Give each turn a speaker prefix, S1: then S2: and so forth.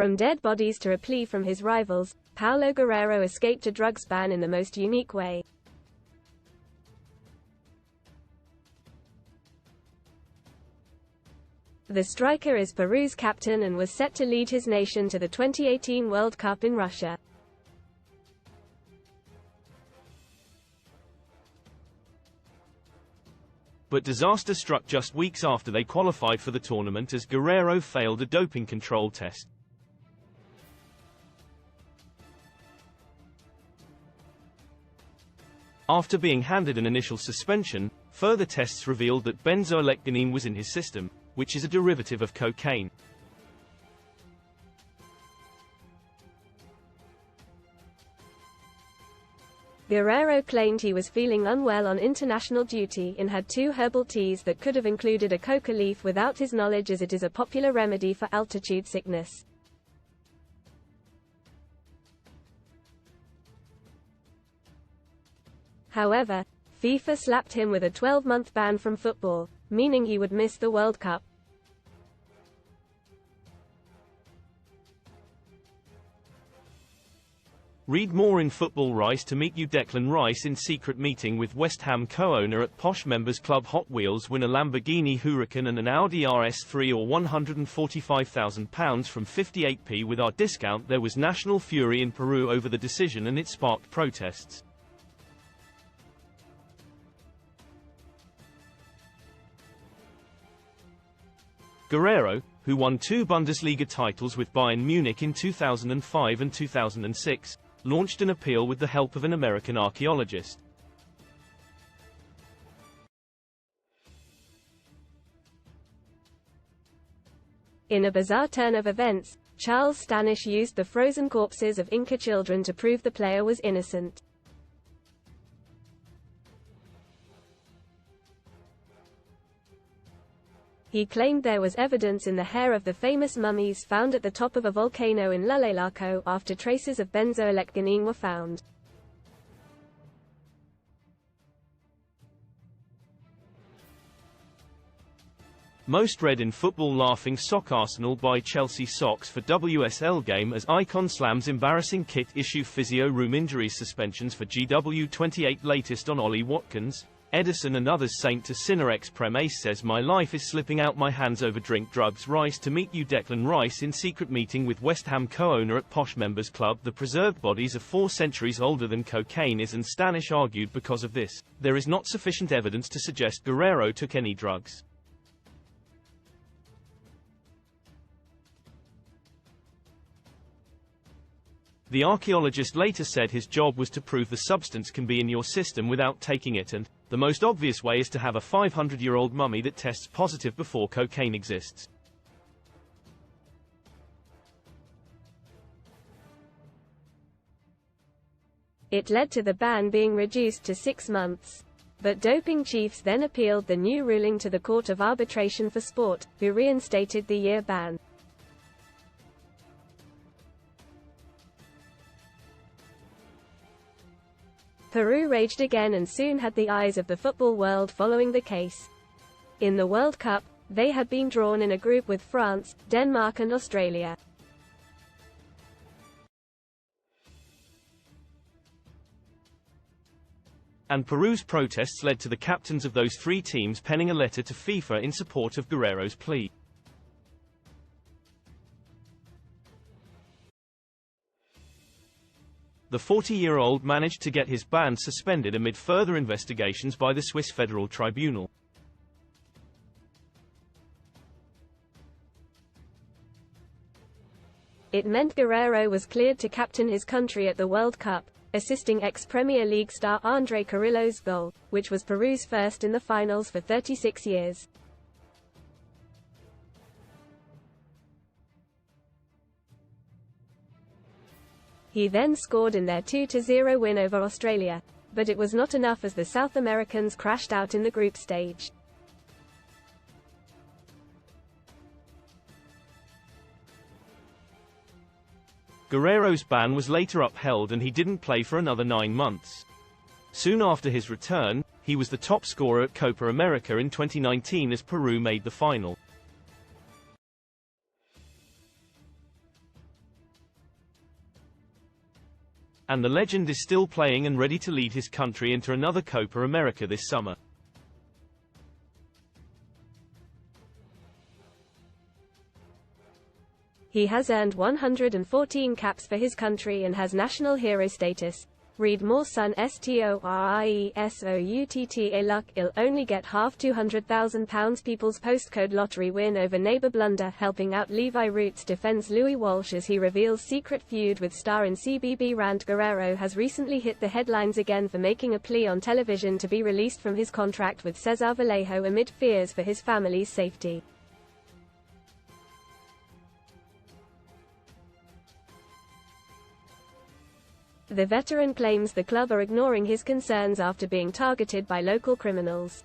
S1: From dead bodies to a plea from his rivals, Paulo Guerrero escaped a drugs ban in the most unique way. The striker is Peru's captain and was set to lead his nation to the 2018 World Cup in Russia.
S2: But disaster struck just weeks after they qualified for the tournament as Guerrero failed a doping control test. After being handed an initial suspension, further tests revealed that benzoylecgonine was in his system, which is a derivative of cocaine.
S1: Guerrero claimed he was feeling unwell on international duty and had 2 herbal teas that could have included a coca leaf without his knowledge, as it is a popular remedy for altitude sickness. However, FIFA slapped him with a 12-month ban from football, meaning he would miss the World Cup.
S2: Read more in Football Rice to meet you. Declan Rice in secret meeting with West Ham co-owner at Posh Members Club. Hot Wheels win a Lamborghini Huracan and an Audi RS3 or £145,000 from 58p with our discount. There was national fury in Peru over the decision and it sparked protests. Guerrero, who won 2 Bundesliga titles with Bayern Munich in 2005 and 2006, launched an appeal with the help of an American archaeologist.
S1: In a bizarre turn of events, Charles Stanish used the frozen corpses of Inca children to prove the player was innocent. He claimed there was evidence in the hair of the famous mummies found at the top of a volcano in Lulelaco after traces of benzoylecgonine were found.
S2: Most read in Football. Laughing Sock Arsenal buy Chelsea socks for WSL game as Icon slams embarrassing kit issue. Physio room injuries suspensions for GW28. Latest on Ollie Watkins, Edison and others. Saint to Sinner. Ex-Prem Ace says my life is slipping out my hands over drink drugs. Rice to meet you. Declan Rice in secret meeting with West Ham co-owner at Posh Members Club. The preserved bodies are 4 centuries older than cocaine is, and Stanish argued because of this, there is not sufficient evidence to suggest Guerrero took any drugs. The archaeologist later said his job was to prove the substance can be in your system without taking it, and the most obvious way is to have a 500-year-old mummy that tests positive before cocaine exists.
S1: It led to the ban being reduced to 6 months. But doping chiefs then appealed the new ruling to the Court of Arbitration for Sport, who reinstated the year ban. Peru raged again and soon had the eyes of the football world following the case. In the World Cup, they had been drawn in a group with France, Denmark and Australia.
S2: And Peru's protests led to the captains of those 3 teams penning a letter to FIFA in support of Guerrero's plea. The 40-year-old managed to get his ban suspended amid further investigations by the Swiss Federal Tribunal.
S1: It meant Guerrero was cleared to captain his country at the World Cup, assisting ex-Premier League star André Carrillo's goal, which was Peru's first in the finals for 36 years. He then scored in their 2-0 win over Australia, but it was not enough as the South Americans crashed out in the group stage.
S2: Guerrero's ban was later upheld and he didn't play for another 9 months. Soon after his return, he was the top scorer at Copa America in 2019 as Peru made the final. And the legend is still playing and ready to lead his country into another Copa America this summer.
S1: He has earned 114 caps for his country and has national hero status. Read more. Son STORIESOUTTA luck. I'll only get half £200,000 People's Postcode Lottery win over neighbor blunder. Helping out Levi Roots defends Louis Walsh as he reveals secret feud with star in CBB Rand Guerrero has recently hit the headlines again for making a plea on television to be released from his contract with Cesar Vallejo amid fears for his family's safety. The veteran claims the club are ignoring his concerns after being targeted by local criminals.